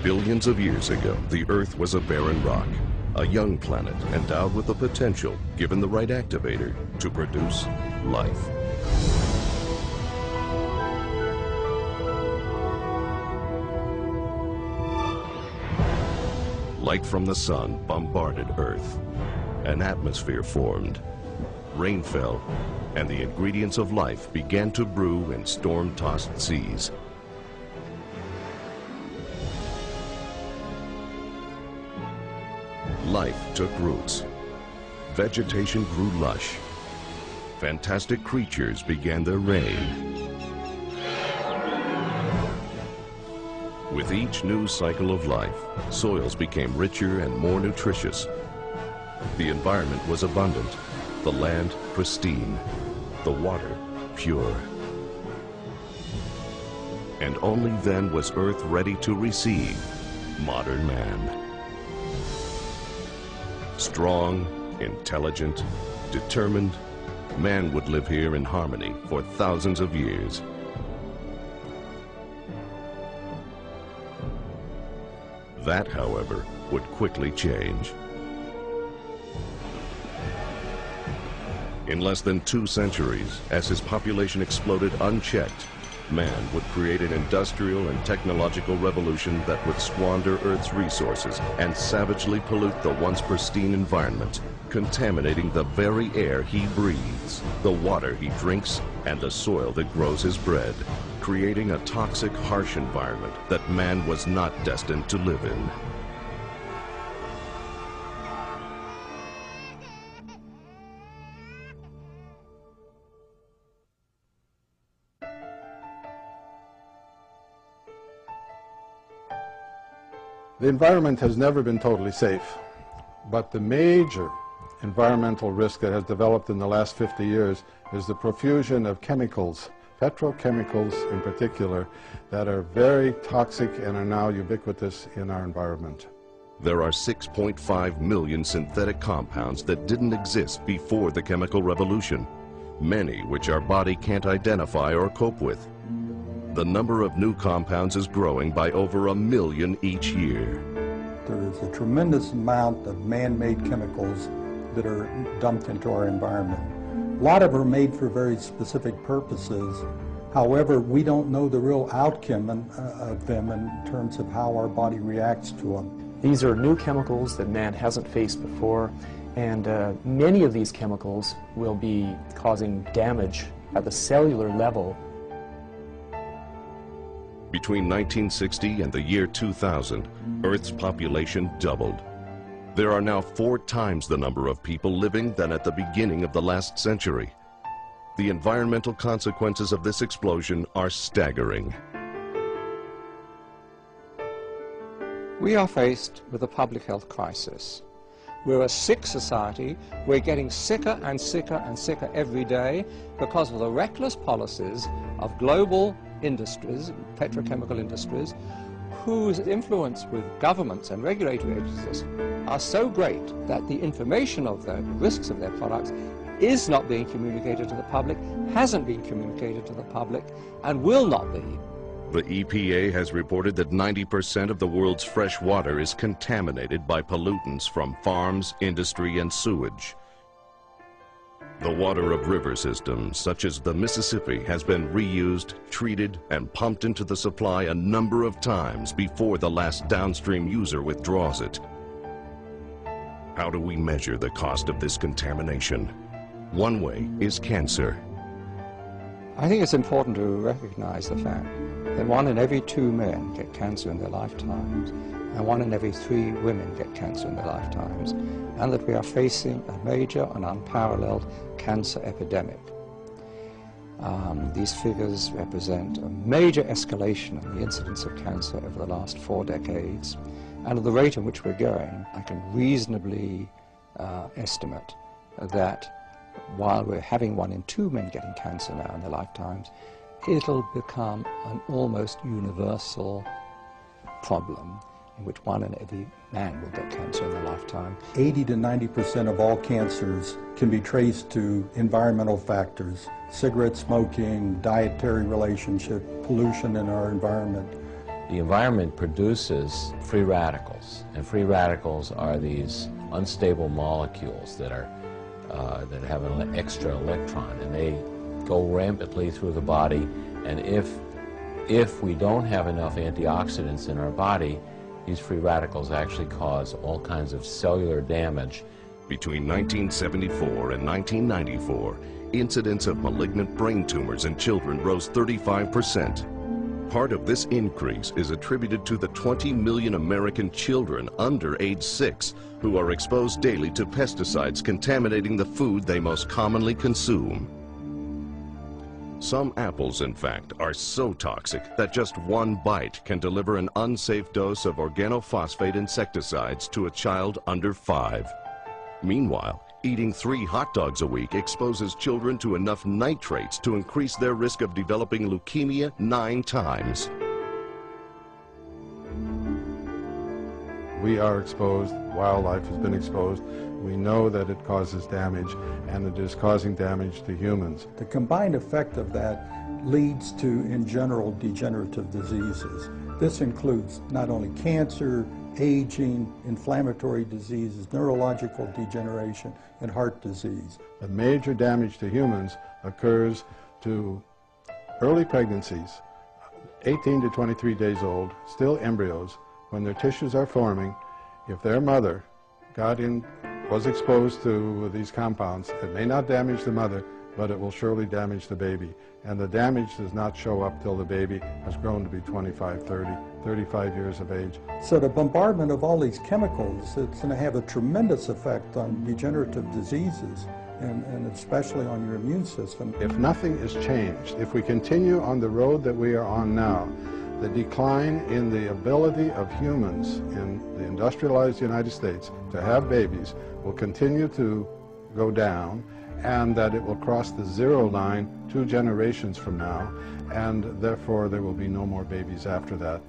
Billions of years ago, the Earth was a barren rock, a young planet endowed with the potential, given the right activator, to produce life. Light from the sun bombarded Earth. An atmosphere formed. Rain fell, and the ingredients of life began to brew in storm-tossed seas. Life took roots. Vegetation grew lush. Fantastic creatures began their reign. With each new cycle of life, soils became richer and more nutritious. The environment was abundant, the land pristine, the water pure. And only then was Earth ready to receive modern man. Strong, intelligent, determined, man would live here in harmony for thousands of years. That, however, would quickly change. In less than 2 centuries, as his population exploded unchecked, man would create an industrial and technological revolution that would squander Earth's resources and savagely pollute the once pristine environment, contaminating the very air he breathes, the water he drinks, and the soil that grows his bread, creating a toxic, harsh environment that man was not destined to live in. The environment has never been totally safe, but the major environmental risk that has developed in the last 50 years is the profusion of chemicals, petrochemicals in particular, that are very toxic and are now ubiquitous in our environment. There are 6.5 million synthetic compounds that didn't exist before the chemical revolution, many which our body can't identify or cope with. The number of new compounds is growing by over 1 million each year. There is a tremendous amount of man-made chemicals that are dumped into our environment. A lot of them are made for very specific purposes. However, we don't know the real outcome of them in terms of how our body reacts to them. These are new chemicals that man hasn't faced before, and many of these chemicals will be causing damage at the cellular level. Between 1960 and the year 2000, Earth's population doubled. There are now 4 times the number of people living than at the beginning of the last century. The environmental consequences of this explosion are staggering. We are faced with a public health crisis. We're a sick society. We're getting sicker and sicker and sicker every day because of the reckless policies of global industries, petrochemical industries, whose influence with governments and regulatory agencies are so great that the information of the risks of their products is not being communicated to the public, hasn't been communicated to the public, and will not be. The EPA has reported that 90% of the world's fresh water is contaminated by pollutants from farms, industry, and sewage. The water of river systems, such as the Mississippi, has been reused, treated, and pumped into the supply a number of times before the last downstream user withdraws it. How do we measure the cost of this contamination? One way is cancer. I think it's important to recognize the fact that 1 in every 2 men get cancer in their lifetimes, and 1 in every 3 women get cancer in their lifetimes, and that we are facing a major and unparalleled cancer epidemic. These figures represent a major escalation in the incidence of cancer over the last 4 decades, and at the rate in which we're going, I can reasonably estimate that while we're having 1 in 2 men getting cancer now in their lifetimes, it'll become an almost universal problem in which 1 in every man will get cancer in their lifetime. 80 to 90% of all cancers can be traced to environmental factors: cigarette smoking, dietary relationship, pollution in our environment. The environment produces free radicals, and free radicals are these unstable molecules that have an extra electron, and they go rampantly through the body. And if we don't have enough antioxidants in our body, these free radicals actually cause all kinds of cellular damage. Between 1974 and 1994, incidence of malignant brain tumors in children rose 35%. Part of this increase is attributed to the 20 million American children under age 6 who are exposed daily to pesticides contaminating the food they most commonly consume. Some apples, in fact, are so toxic that just one bite can deliver an unsafe dose of organophosphate insecticides to a child under 5. Meanwhile, eating 3 hot dogs a week exposes children to enough nitrates to increase their risk of developing leukemia 9 times. We are exposed, wildlife has been exposed. We know that it causes damage, and it is causing damage to humans. The combined effect of that leads to, in general, degenerative diseases. This includes not only cancer, aging, inflammatory diseases, neurological degeneration, and heart disease. The major damage to humans occurs to early pregnancies, 18 to 23 days old, still embryos. When their tissues are forming, if their mother was exposed to these compounds, it may not damage the mother, but it will surely damage the baby. And the damage does not show up till the baby has grown to be 25, 30, 35 years of age. So the bombardment of all these chemicals, it's going to have a tremendous effect on degenerative diseases, and especially on your immune system. If nothing is changed, if we continue on the road that we are on now, the decline in the ability of humans in the industrialized United States to have babies will continue to go down, and that it will cross the 0 line 2 generations from now, and therefore there will be no more babies after that.